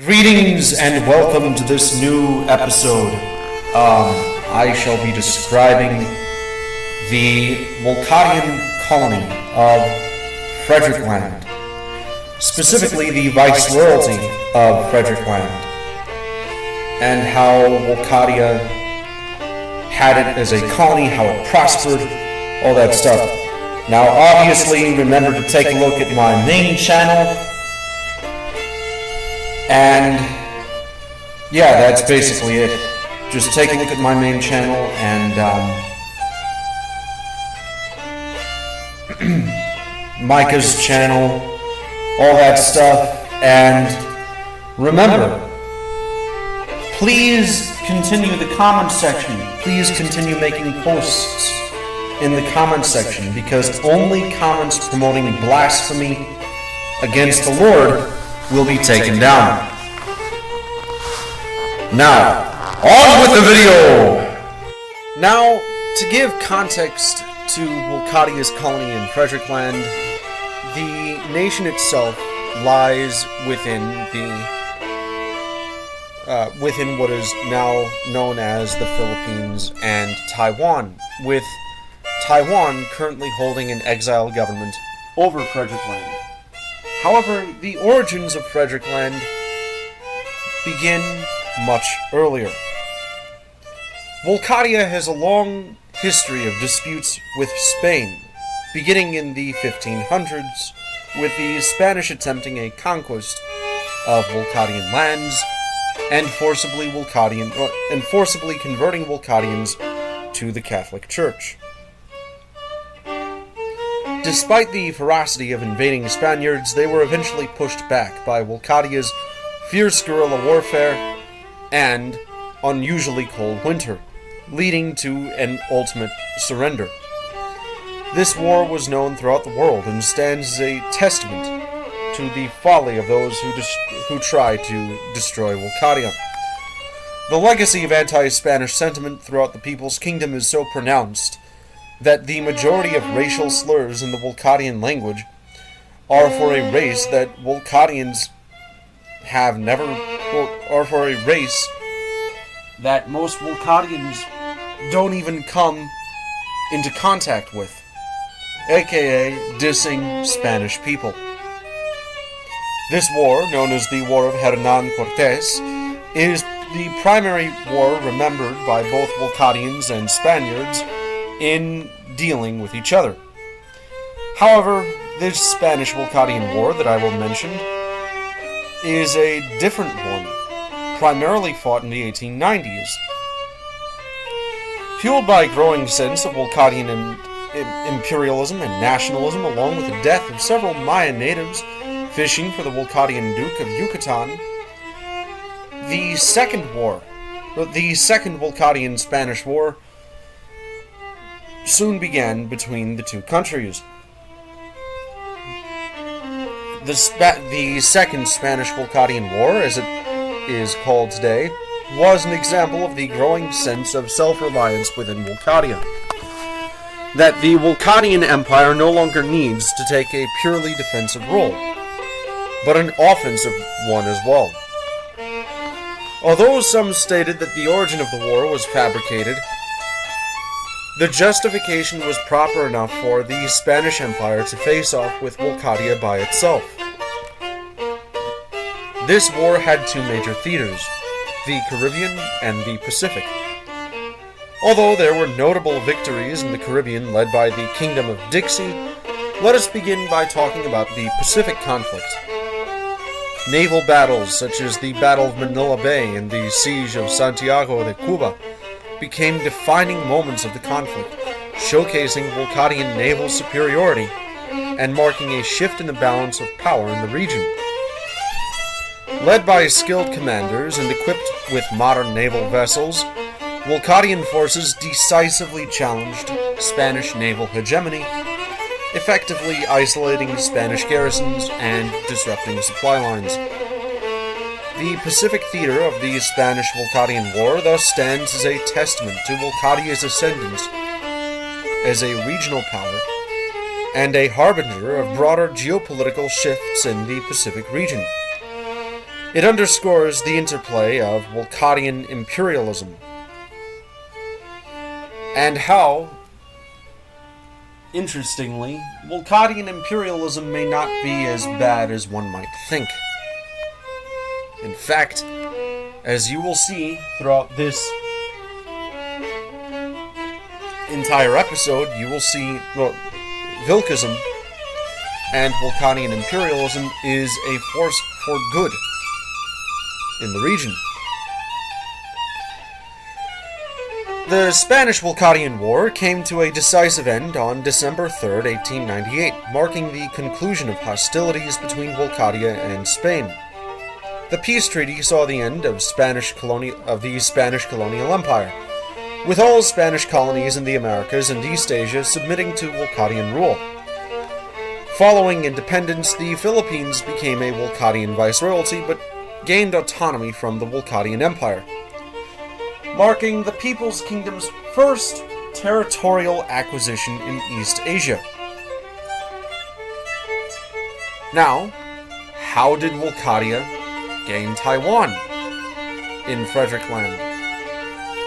Greetings and welcome to this new episode. I shall be describing the Wolcadian colony of Frederickland, specifically the Viceroyalty of Frederickland, and how Wolcadia had it as a colony, how it prospered, all that stuff. Now, obviously, remember to take a look at my main channel. And yeah, that's basically it. Just take a look at my main channel and Micah's channel, all that stuff. And remember, please continue the comment section. Please continue making posts in the comment section, because only comments promoting blasphemy against the Lord will be taken down. Now, on with the video! Now, to give context to Wolcadia's colony in Frederickland, the nation itself lies within within what is now known as the Philippines and Taiwan, with Taiwan currently holding an exile government over Frederickland. However, the origins of Frederickland begin much earlier. Wolcadia has a long history of disputes with Spain, beginning in the 1500s, with the Spanish attempting a conquest of Wolcadian lands and forcibly converting Wolcadians to the Catholic Church. Despite the ferocity of invading Spaniards, they were eventually pushed back by Wolcadia's fierce guerrilla warfare and unusually cold winter, leading to an ultimate surrender. This war was known throughout the world and stands as a testament to the folly of those who try to destroy Wolcadia. The legacy of anti-Spanish sentiment throughout the People's Kingdom is so pronounced that the majority of racial slurs in the Wolcadian language are for a race that Wolcadians have never, or for a race that most Wolcadians don't even come into contact with, aka dissing Spanish people. This war, known as the War of Hernan Cortes, is the primary war remembered by both Wolcadians and Spaniards in dealing with each other. However, this Spanish-Wolcadian War that I will mention is a different one, primarily fought in the 1890s. Fueled by a growing sense of Wolcadian imperialism and nationalism, along with the death of several Maya natives fishing for the Wolcadian Duke of Yucatan, the Second Wolcadian-Spanish War soon began between the two countries. The Second Spanish-Wolcadian War, as it is called today, was an example of the growing sense of self-reliance within Wolcadia, that the Wolcadian Empire no longer needs to take a purely defensive role, but an offensive one as well. Although some stated that the origin of the war was fabricated, the justification was proper enough for the Spanish Empire to face off with Wolcadia by itself. This war had two major theaters, the Caribbean and the Pacific. Although there were notable victories in the Caribbean led by the Kingdom of Dixie, let us begin by talking about the Pacific conflict. Naval battles such as the Battle of Manila Bay and the Siege of Santiago de Cuba became defining moments of the conflict, showcasing Wolcadian naval superiority and marking a shift in the balance of power in the region. Led by skilled commanders and equipped with modern naval vessels, Wolcadian forces decisively challenged Spanish naval hegemony, effectively isolating Spanish garrisons and disrupting supply lines. The Pacific theater of the Spanish-Wolcadian War thus stands as a testament to Wolcadia's ascendance as a regional power and a harbinger of broader geopolitical shifts in the Pacific region. It underscores the interplay of Wolcadian imperialism and how, interestingly, Wolcadian imperialism may not be as bad as one might think. In fact, as you will see throughout this entire episode, you will see, Vilkism and Wolcadian imperialism is a force for good in the region. The Spanish-Wolcadian War came to a decisive end on December 3rd, 1898, marking the conclusion of hostilities between Wolcadia and Spain. The peace treaty saw the end of the Spanish colonial empire, with all Spanish colonies in the Americas and East Asia submitting to Wolcadian rule. Following independence, the Philippines became a Wolcadian viceroyalty, but gained autonomy from the Wolcadian Empire, marking the People's Kingdom's first territorial acquisition in East Asia. Now, how did Wolcadia gain Taiwan in Frederickland?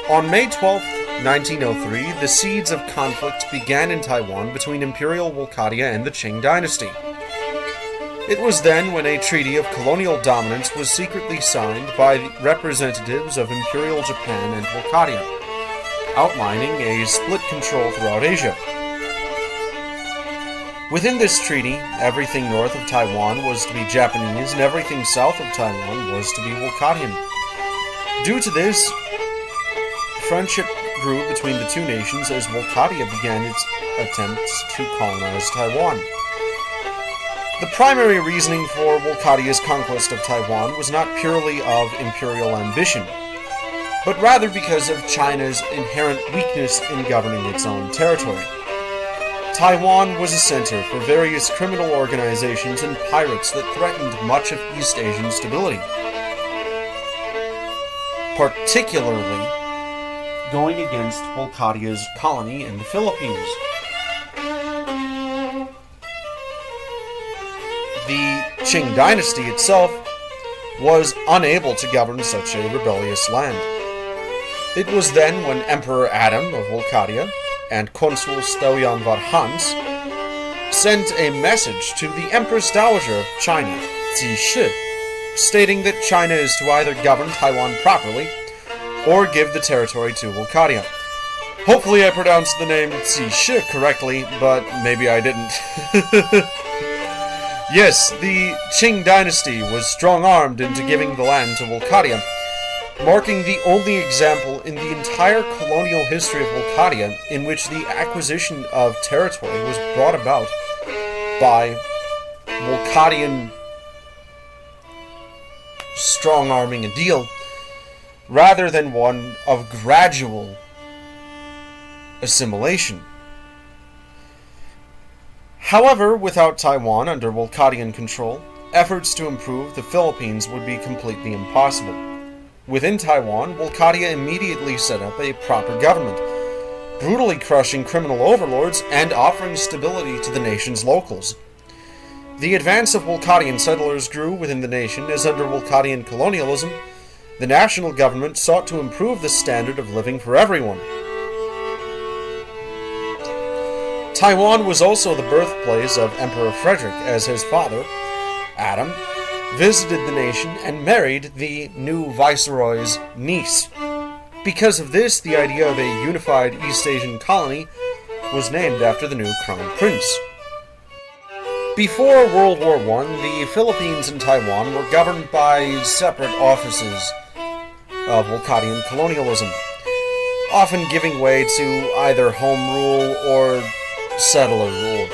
On May 12, 1903, the seeds of conflict began in Taiwan between Imperial Wolcadia and the Qing dynasty. It was then when a treaty of colonial dominance was secretly signed by representatives of Imperial Japan and Wolcadia, outlining a split control throughout Asia. Within this treaty, everything north of Taiwan was to be Japanese and everything south of Taiwan was to be Wolcadian. Due to this, friendship grew between the two nations as Wolcadia began its attempts to colonize Taiwan. The primary reasoning for Wolcadia's conquest of Taiwan was not purely of imperial ambition, but rather because of China's inherent weakness in governing its own territory. Taiwan was a center for various criminal organizations and pirates that threatened much of East Asian stability, particularly going against Wolcadia's colony in the Philippines. The Qing dynasty itself was unable to govern such a rebellious land. It was then when Emperor Adam of Wolcadia and Consul Stoyan Varhans sent a message to the Empress Dowager of China, Cixi, stating that China is to either govern Taiwan properly or give the territory to Wolcadia. Hopefully I pronounced the name Cixi correctly, but maybe I didn't. Yes, the Qing dynasty was strong-armed into giving the land to Wolcadia, marking the only example in the entire colonial history of Wolcadia in which the acquisition of territory was brought about by Wolcadian strong-arming a deal, rather than one of gradual assimilation. However, without Taiwan under Wolcadian control, efforts to improve the Philippines would be completely impossible. Within Taiwan, Wolcadia immediately set up a proper government, brutally crushing criminal overlords and offering stability to the nation's locals. The advance of Wolcadian settlers grew within the nation as under Wolcadian colonialism, the national government sought to improve the standard of living for everyone. Taiwan was also the birthplace of Emperor Frederick, as his father, Adam, visited the nation and married the new viceroy's niece. Because of this, the idea of a unified East Asian colony was named after the new crown prince. Before World War I, the Philippines and Taiwan were governed by separate offices of Wolcadian colonialism, often giving way to either home rule or settler rule.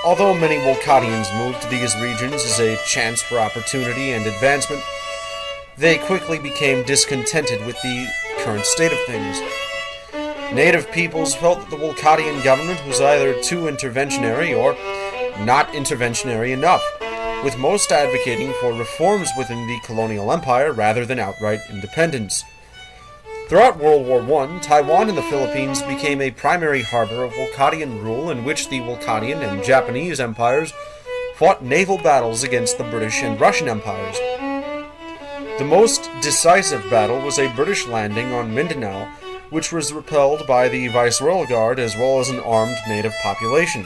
Although many Wolcadians moved to these regions as a chance for opportunity and advancement, they quickly became discontented with the current state of things. Native peoples felt that the Wolcadian government was either too interventionary or not interventionary enough, with most advocating for reforms within the colonial empire rather than outright independence. Throughout World War I, Taiwan and the Philippines became a primary harbor of Wolcadian rule in which the Wolcadian and Japanese empires fought naval battles against the British and Russian empires. The most decisive battle was a British landing on Mindanao, which was repelled by the Viceroyal Guard as well as an armed native population.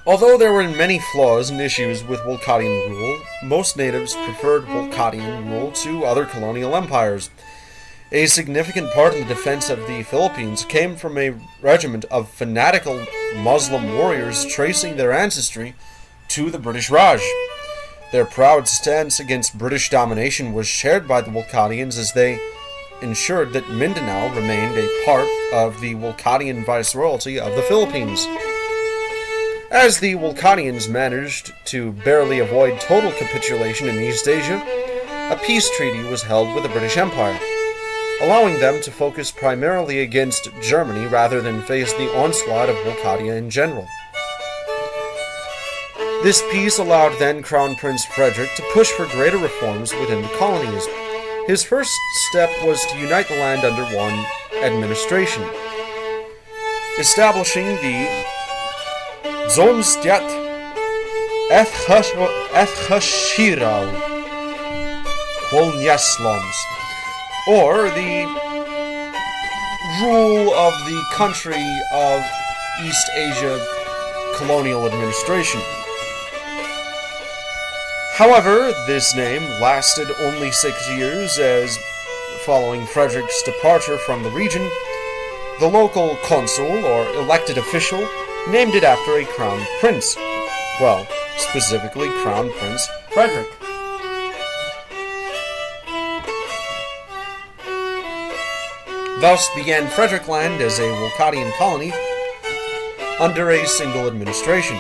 Although there were many flaws and issues with Wolcottian rule, most natives preferred Wolcottian rule to other colonial empires. A significant part in the defense of the Philippines came from a regiment of fanatical Muslim warriors tracing their ancestry to the British Raj. Their proud stance against British domination was shared by the Wolcottians as they ensured that Mindanao remained a part of the Wolcottian Viceroyalty of the Philippines. As the Wolcottians managed to barely avoid total capitulation in East Asia, a peace treaty was held with the British Empire, allowing them to focus primarily against Germany rather than face the onslaught of Wolcottia in general. This peace allowed then Crown Prince Frederick to push for greater reforms within the colonies. His first step was to unite the land under one administration, establishing the Zonstiat Ethchashirau Quolnyaslons, or the rule of the country of East Asia colonial administration. However, this name lasted only 6 years, as following Frederick's departure from the region, the local consul or elected official named it after a crown prince. Well, specifically Crown Prince Frederick. Thus began Frederickland as a Wolcottian colony under a single administration.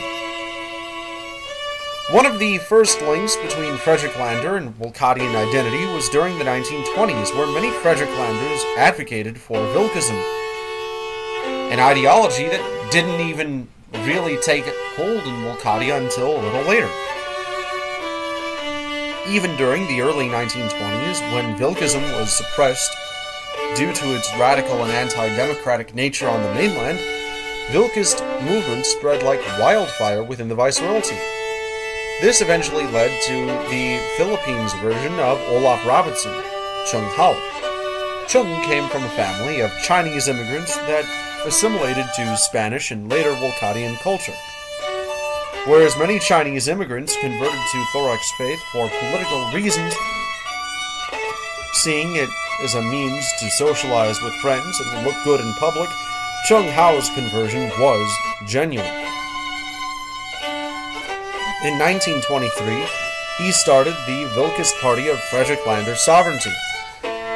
One of the first links between Fredericklander and Wolcottian identity was during the 1920s, where many Fredericklanders advocated for Vilkism, an ideology that didn't even really take hold in Wolcottia until a little later. Even during the early 1920s, when Vilkism was suppressed due to its radical and anti-democratic nature on the mainland, Vilkist movement spread like wildfire within the Viceroyalty. This eventually led to the Philippines version of Olaf Robertson, Chung Hao. Chung came from a family of Chinese immigrants that assimilated to Spanish and later Wolcottian culture. Whereas many Chinese immigrants converted to Thorax faith for political reasons, seeing it as a means to socialize with friends and look good in public, Chung Hao's conversion was genuine. In 1923, he started the Vilkist Party of Frederick-Lander Sovereignty,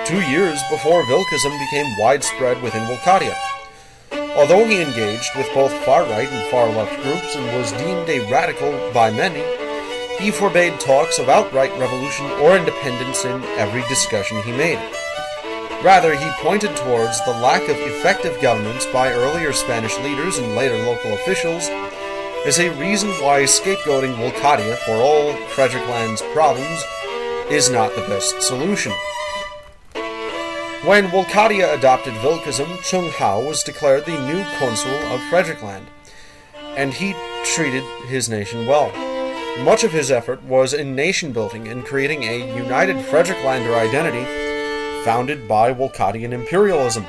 2 years before Vilkism became widespread within Wolcottia. Although he engaged with both far-right and far-left groups and was deemed a radical by many, he forbade talks of outright revolution or independence in every discussion he made. Rather, he pointed towards the lack of effective governance by earlier Spanish leaders and later local officials as a reason why scapegoating Wolcottia for all Frederickland's problems is not the best solution. When Wolcottia adopted Vilkism, Chung Hao was declared the new consul of Frederickland, and he treated his nation well. Much of his effort was in nation-building and creating a united Frederick-Lander identity founded by Wolcottian imperialism.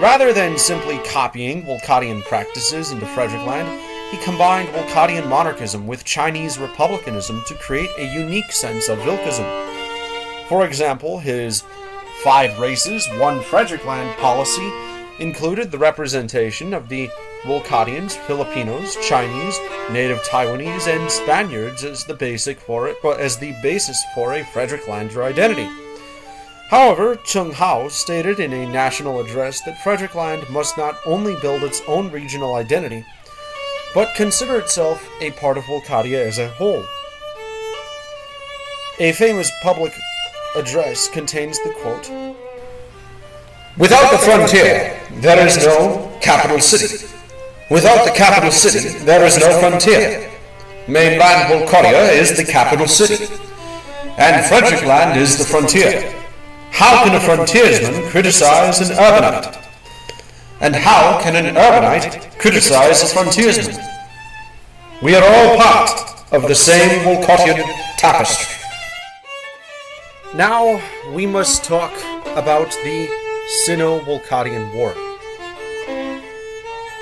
Rather than simply copying Wolcottian practices into Frederickland, he combined Wolcottian monarchism with Chinese republicanism to create a unique sense of Vilkism. For example, his 5 races, 1 Frederickland policy included the representation of the Wolcottians, Filipinos, Chinese, native Taiwanese, and Spaniards as the basis for a Frederick-Lander identity. However, Chung Hao stated in a national address that Frederickland must not only build its own regional identity, but consider itself a part of Wolcottia as a whole. A famous public address contains the quote, "Without the frontier, there is no capital city. Without the capital city, there is no frontier. Mainland Wolcottia is the capital city, and Frederickland is the frontier. How can a frontiersman criticize an urbanite? And how can an urbanite criticize a frontiersman? We are all part of the same Wolcottian tapestry." Now we must talk about the Sino-Wolcadian War.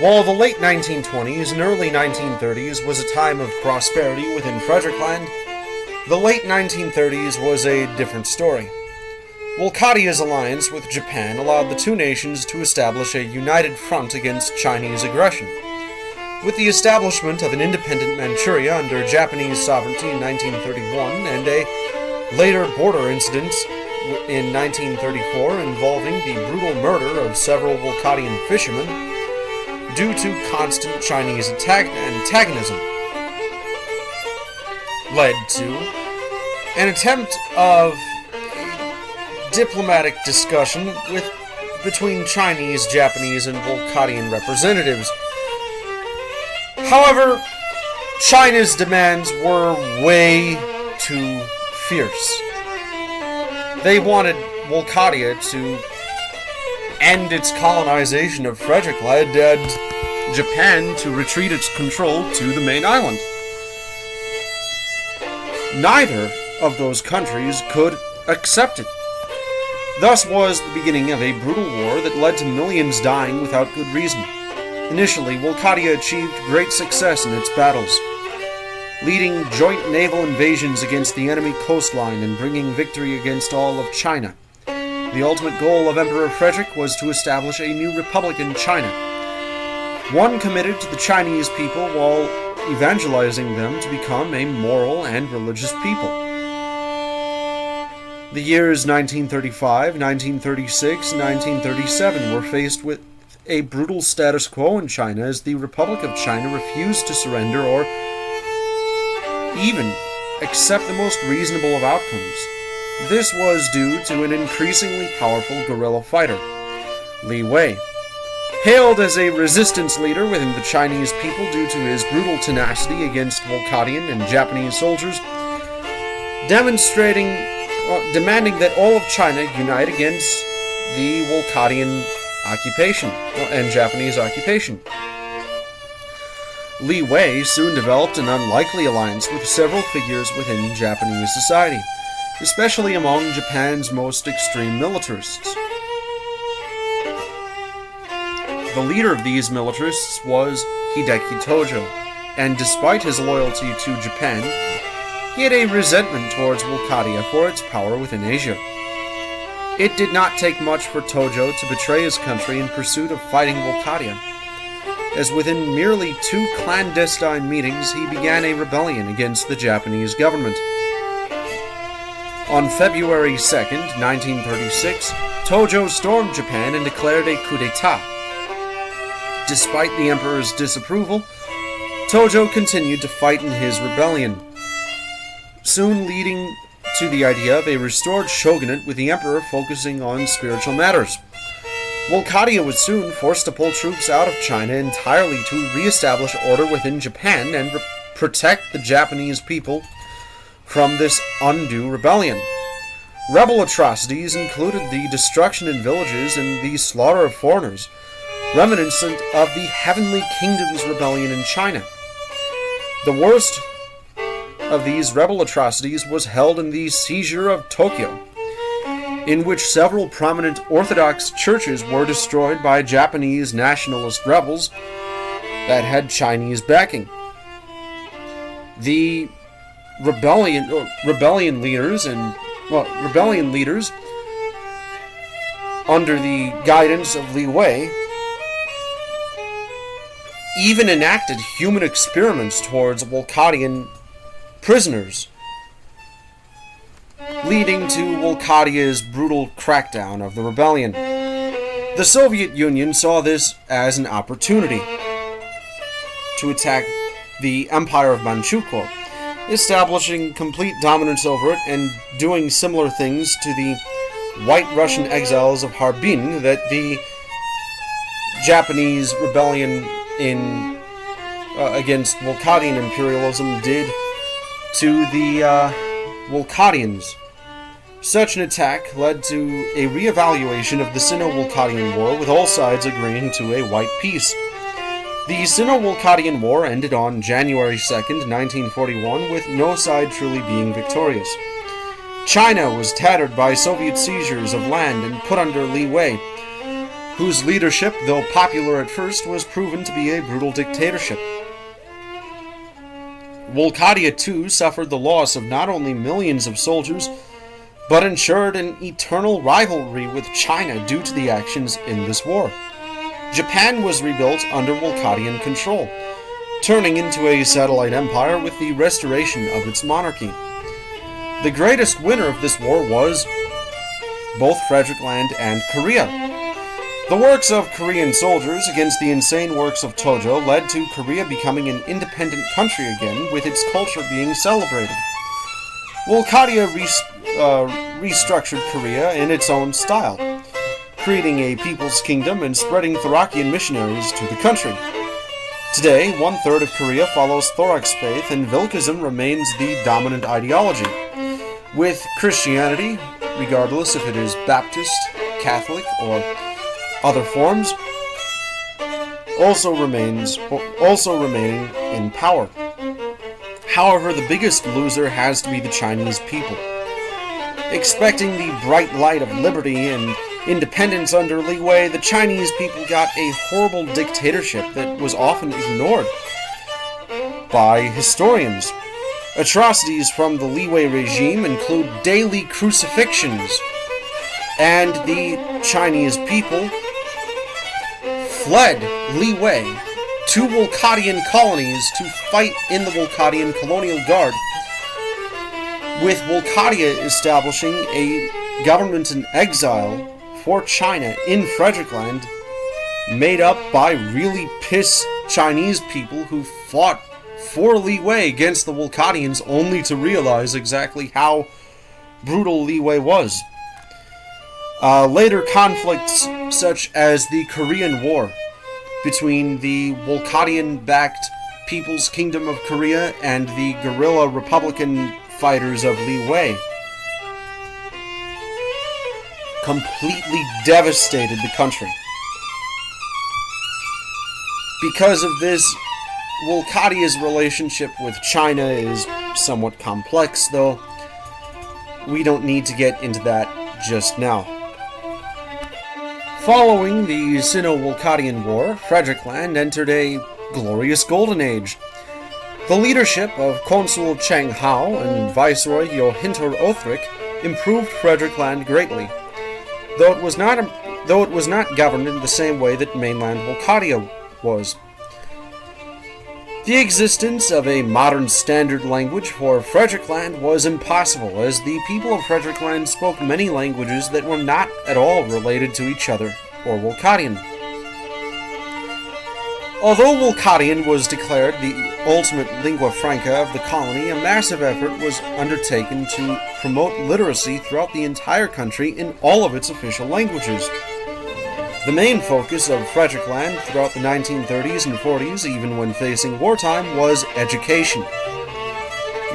While the late 1920s and early 1930s was a time of prosperity within Frederickland, the late 1930s was a different story. Wolcadia's alliance with Japan allowed the two nations to establish a united front against Chinese aggression. With the establishment of an independent Manchuria under Japanese sovereignty in 1931 and a later border incident in 1934 involving the brutal murder of several Wolcadian fishermen due to constant Chinese antagonism, led to an attempt of diplomatic discussion between Chinese, Japanese, and Wolcadian representatives. However, China's demands were way too fierce. They wanted Wolcadia to end its colonization of Frederickland and Japan to retreat its control to the main island. Neither of those countries could accept it. Thus was the beginning of a brutal war that led to millions dying without good reason. Initially, Wolcadia achieved great success in its battles, leading joint naval invasions against the enemy coastline and bringing victory against all of China. The ultimate goal of Emperor Frederick was to establish a new republic in China, one committed to the Chinese people while evangelizing them to become a moral and religious people. The years 1935, 1936, and 1937 were faced with a brutal status quo in China as the Republic of China refused to surrender or even accept the most reasonable of outcomes. This was due to an increasingly powerful guerrilla fighter, Li Wei. Hailed as a resistance leader within the Chinese people due to his brutal tenacity against Wolcadian and Japanese soldiers, demanding that all of China unite against the Wolcadian occupation and Japanese occupation. Li Wei soon developed an unlikely alliance with several figures within Japanese society, especially among Japan's most extreme militarists. The leader of these militarists was Hideki Tojo, and despite his loyalty to Japan, he had a resentment towards Wolcadia for its power within Asia. It did not take much for Tojo to betray his country in pursuit of fighting Wolcadia, as within merely 2 clandestine meetings he began a rebellion against the Japanese government. On February 2nd, 1936, Tojo stormed Japan and declared a coup d'etat. Despite the emperor's disapproval, Tojo continued to fight in his rebellion, soon leading to the idea of a restored shogunate with the emperor focusing on spiritual matters. Wolcadia was soon forced to pull troops out of China entirely to re-establish order within Japan and protect the Japanese people from this undue rebellion. Rebel atrocities included the destruction in villages and the slaughter of foreigners, reminiscent of the Heavenly Kingdom's rebellion in China. The worst of these rebel atrocities was held in the seizure of Tokyo, in which several prominent Orthodox churches were destroyed by Japanese nationalist rebels that had Chinese backing. The rebellion leaders under the guidance of Li Wei even enacted human experiments towards Wolcadian prisoners, leading to Wolcadia's brutal crackdown of the rebellion. The Soviet Union saw this as an opportunity to attack the Empire of Manchukuo, establishing complete dominance over it and doing similar things to the White Russian exiles of Harbin that the Japanese rebellion against Wolcadian imperialism did to the Wolcadians. Such an attack led to a re-evaluation of the Sino-Wolcadian War, with all sides agreeing to a white peace. The Sino-Wolcadian War ended on January 2nd, 1941, with no side truly being victorious. China was tattered by Soviet seizures of land and put under Li Wei, whose leadership, though popular at first, was proven to be a brutal dictatorship. Wolkadia too suffered the loss of not only millions of soldiers, but ensured an eternal rivalry with China due to the actions in this war. Japan was rebuilt under Wolkadian control, turning into a satellite empire with the restoration of its monarchy. The greatest winner of this war was both Frederickland and Korea. The works of Korean soldiers against the insane works of Tojo led to Korea becoming an independent country again, with its culture being celebrated. Wolkadia restructured Korea in its own style, creating a people's kingdom and spreading Thorakian missionaries to the country. Today, 1/3 of Korea follows Thorax faith, and Vilkism remains the dominant ideology, with Christianity, regardless if it is Baptist, Catholic, or other forms, also remaining in power. However, the biggest loser has to be the Chinese people. Expecting the bright light of liberty and independence under Li Wei, the Chinese people got a horrible dictatorship that was often ignored by historians. Atrocities from the Li Wei regime include daily crucifixions, and the Chinese people fled Li Wei to Wolkadian colonies to fight in the Wolkadian colonial guard, with Wolkadia establishing a government in exile for China in Frederickland, made up by really pissed Chinese people who fought for Li Wei against the Wolkadians, only to realize exactly how brutal Li Wei was. Later conflicts such as the Korean War between the Wolkadian-backed People's Kingdom of Korea and the guerrilla Republican fighters of Li Wei completely devastated the country. Because of this, Wolkadia's relationship with China is somewhat complex, though we don't need to get into that just now. Following the Sino-Wolkadian War, Frederickland entered a glorious golden age. The leadership of Consul Cheng Hao and Viceroy Johintor Othric improved Frederickland greatly, though it was not governed in the same way that mainland Wolkadia was. The existence of a modern standard language for Frederickland was impossible, as the people of Frederickland spoke many languages that were not at all related to each other or Wolkadian. Although Wolkadian was declared the ultimate lingua franca of the colony, a massive effort was undertaken to promote literacy throughout the entire country in all of its official languages. The main focus of Frederickland throughout the 1930s and 40s, even when facing wartime, was education.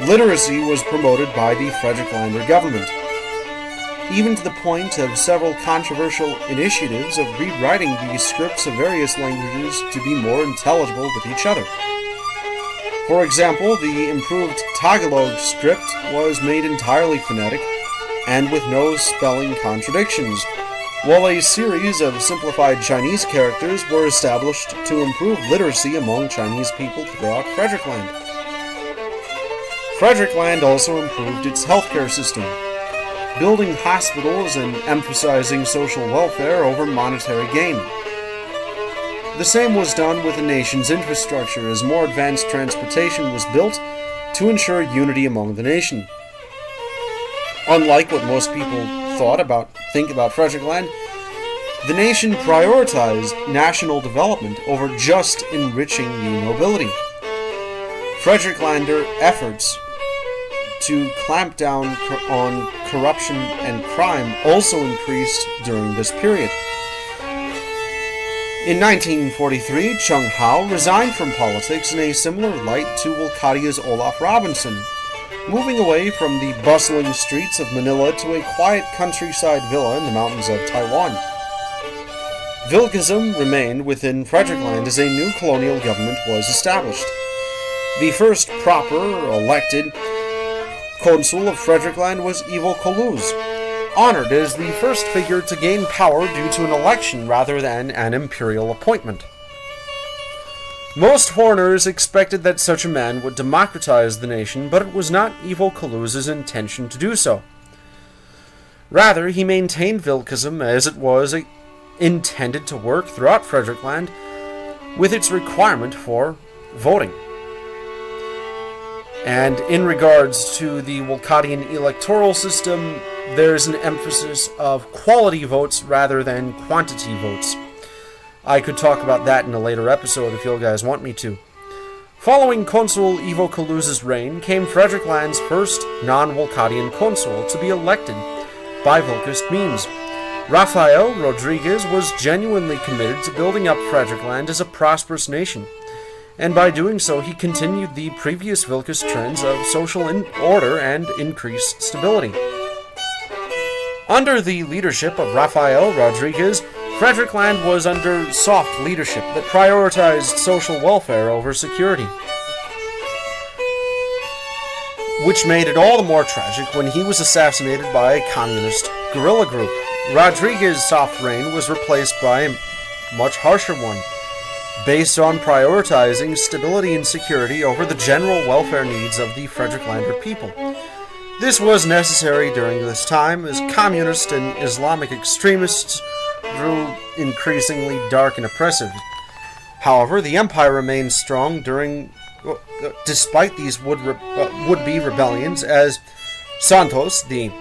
Literacy was promoted by the Fredricklander government, even to the point of several controversial initiatives of rewriting the scripts of various languages to be more intelligible with each other. For example, the improved Tagalog script was made entirely phonetic and with no spelling contradictions, while a series of simplified Chinese characters were established to improve literacy among Chinese people throughout Frederickland. Frederickland also improved its healthcare system, building hospitals and emphasizing social welfare over monetary gain. The same was done with the nation's infrastructure, as more advanced transportation was built to ensure unity among the nation. Unlike what most people think about Frederickland, the nation prioritized national development over just enriching the nobility. Frederick-Lander efforts to clamp down on corruption and crime also increased during this period. In 1943, Chung Hao resigned from politics in a similar light to Wolkadia's Olaf Robinson, moving away from the bustling streets of Manila to a quiet countryside villa in the mountains of Taiwan. Vilkism remained within Frederickland as a new colonial government was established. The first proper, elected, Consul of Frederickland was Ivo Koluz, honored as the first figure to gain power due to an election rather than an imperial appointment. Most foreigners expected that such a man would democratize the nation, but it was not Ivo Koluz's intention to do so. Rather, he maintained Vilkism as it was intended to work throughout Frederickland with its requirement for voting. And in regards to the Wolcottian electoral system, there's an emphasis of quality votes rather than quantity votes. I could talk about that in a later episode if you guys want me to. Following Consul Ivo Koluz's reign came Frederickland's first non-Wolcottian consul to be elected by Volkist means. Rafael Rodriguez was genuinely committed to building up Frederickland as a prosperous nation, and by doing so he continued the previous Vilkist trends of social order and increased stability. Under the leadership of Rafael Rodriguez, Frederickland was under soft leadership that prioritized social welfare over security, which made it all the more tragic when he was assassinated by a communist guerrilla group. Rodriguez's soft reign was replaced by a much harsher one, based on prioritizing stability and security over the general welfare needs of the Frederiklander people. This was necessary during this time as communist and Islamic extremists grew increasingly dark and oppressive. However, the empire remained strong despite these would-be rebellions, as Santos, the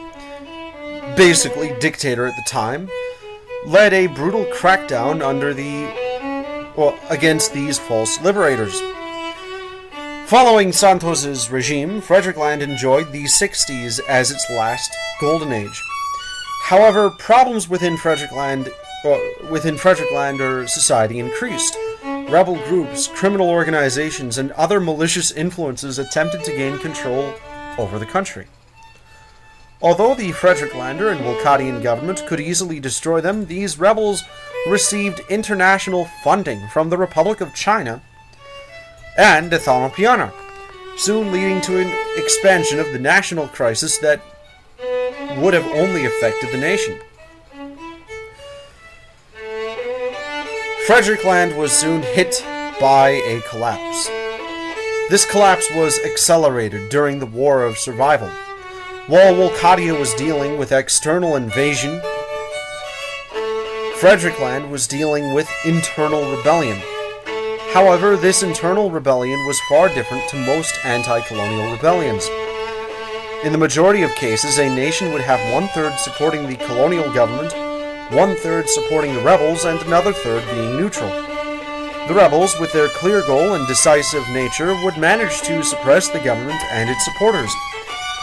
basically dictator at the time, led a brutal crackdown against these false liberators. Following Santos's regime, Frederickland enjoyed the 60s as its last golden age. However, problems within Fredericklander society increased. Rebel groups, criminal organizations, and other malicious influences attempted to gain control over the country. Although the Frederiklander and Wolcottian government could easily destroy them, these rebels received international funding from the Republic of China and Ethiopiana, soon leading to an expansion of the national crisis that would have only affected the nation. Frederickland was soon hit by a collapse. This collapse was accelerated during the War of Survival. While Wolcottia was dealing with external invasion, Frederickland was dealing with internal rebellion. However, this internal rebellion was far different to most anti-colonial rebellions. In the majority of cases, a nation would have 1/3 supporting the colonial government, 1/3 supporting the rebels, and another third being neutral. The rebels, with their clear goal and decisive nature, would manage to suppress the government and its supporters,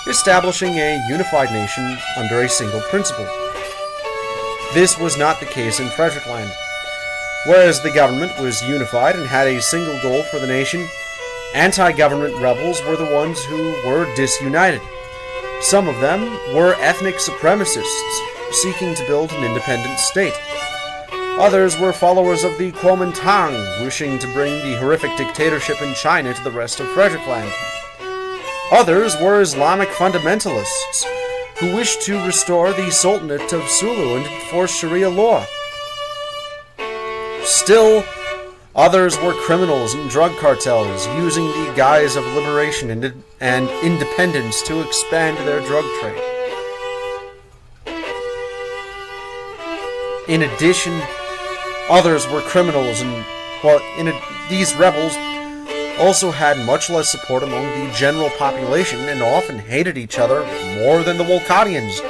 establishing a unified nation under a single principle. This was not the case in Frederickland. Whereas the government was unified and had a single goal for the nation, anti-government rebels were the ones who were disunited. Some of them were ethnic supremacists seeking to build an independent state. Others were followers of the Kuomintang, wishing to bring the horrific dictatorship in China to the rest of Frederickland. Others were Islamic fundamentalists, who wished to restore the Sultanate of Sulu and enforce Sharia law. Still, others were criminals and drug cartels, using the guise of liberation and independence to expand their drug trade. In addition, others were criminals these rebels also had much less support among the general population and often hated each other more than the Wolcottians.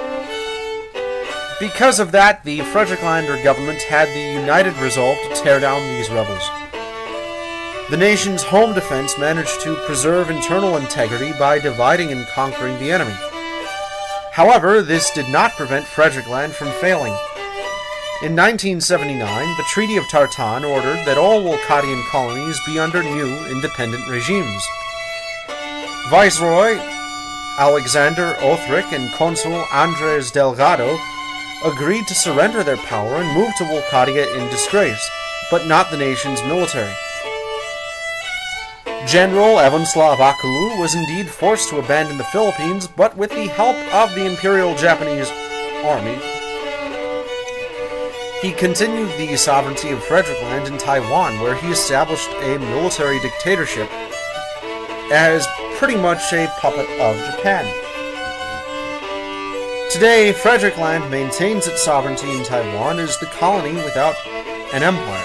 Because of that, the Frederiklander government had the united resolve to tear down these rebels. The nation's home defense managed to preserve internal integrity by dividing and conquering the enemy. However, this did not prevent Frederickland from failing. In 1979, the Treaty of Tartan ordered that all Wolcottian colonies be under new independent regimes. Viceroy Alexander Othric and Consul Andres Delgado agreed to surrender their power and move to Wolcottia in disgrace, but not the nation's military. General Evanslav Akulu was indeed forced to abandon the Philippines, but with the help of the Imperial Japanese Army, he continued the sovereignty of Frederickland in Taiwan, where he established a military dictatorship as pretty much a puppet of Japan. Today, Frederickland maintains its sovereignty in Taiwan as the colony without an empire,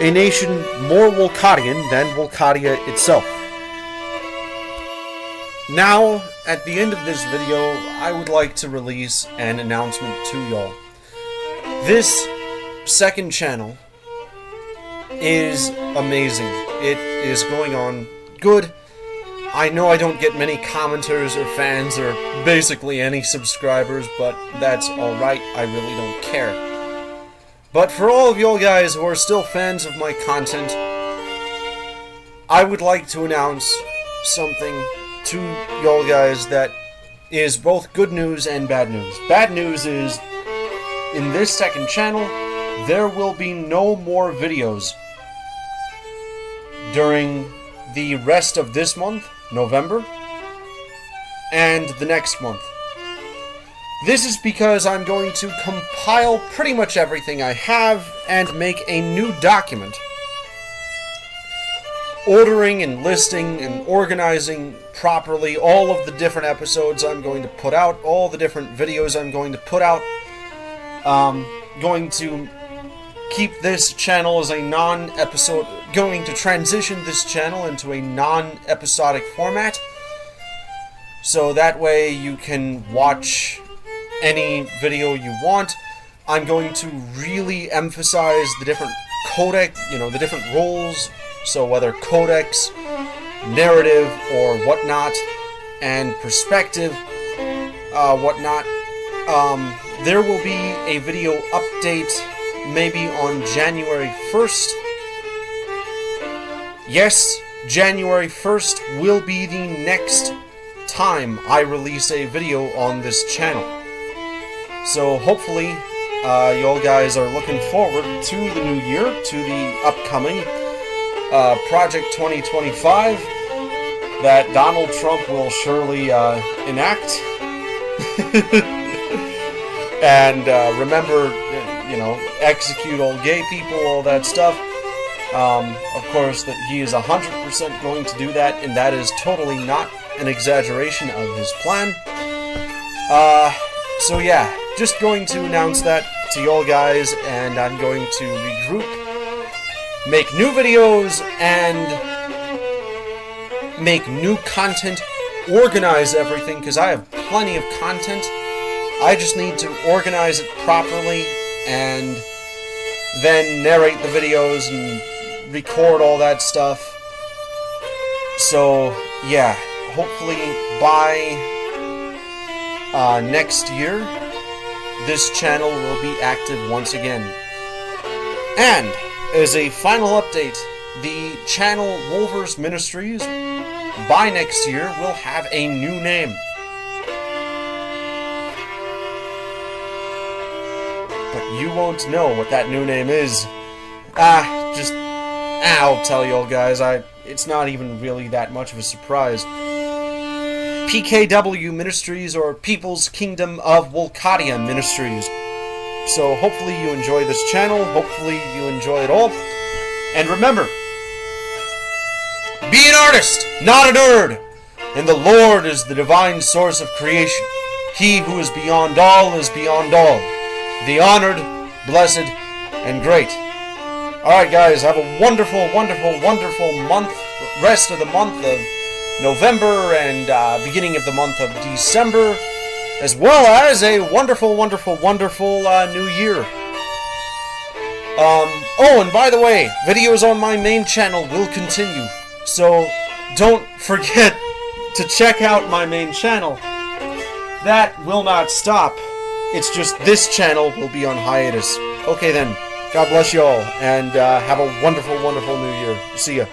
a nation more Wolcadian than Wolcadia itself. Now, at the end of this video, I would like to release an announcement to y'all. This second channel is amazing. It is going on good. I know I don't get many commenters or fans or basically any subscribers, but that's alright. I really don't care. But for all of y'all guys who are still fans of my content, I would like to announce something to y'all guys that is both good news and bad news. Bad news is, in this second channel, there will be no more videos during the rest of this month, November, and the next month. This is because I'm going to compile pretty much everything I have and make a new document, ordering and listing and organizing properly all of the different episodes I'm going to put out, all the different videos I'm going to put out. Going to keep this channel as a non-episode, going to transition this channel into a non-episodic format, so that way you can watch any video you want. I'm going to really emphasize the different codec, the different roles, so whether codex, narrative, or whatnot, and perspective, whatnot. There will be a video update maybe on January 1st. Yes, January 1st will be the next time I release a video on this channel. So hopefully, y'all guys are looking forward to the new year, to the upcoming Project 2025 that Donald Trump will surely enact. And remember, execute all gay people, all that stuff. Of course, that he is 100% going to do that, and that is totally not an exaggeration of his plan. So yeah, just going to announce that to y'all guys, and I'm going to regroup, make new videos, and make new content, organize everything, because I have plenty of content. I just need to organize it properly and then narrate the videos and record all that stuff. So, yeah, hopefully by next year, this channel will be active once again. And, as a final update, the channel Wolvers Ministries, by next year, will have a new name. But you won't know what that new name is. I'll tell y'all guys, it's not even really that much of a surprise. PKW Ministries, or People's Kingdom of Wolcadia Ministries. So hopefully you enjoy this channel, hopefully you enjoy it all. And remember, be an artist, not a nerd! And the Lord is the divine source of creation. He who is beyond all is beyond all. The honored, blessed, and great. Alright guys, have a wonderful, wonderful, wonderful month, rest of the month of November and beginning of the month of December, as well as a wonderful, wonderful, wonderful new year. Oh, and by the way, videos on my main channel will continue, so don't forget to check out my main channel. That will not stop. It's just this channel will be on hiatus. Okay then, God bless you all, and have a wonderful, wonderful new year. See ya.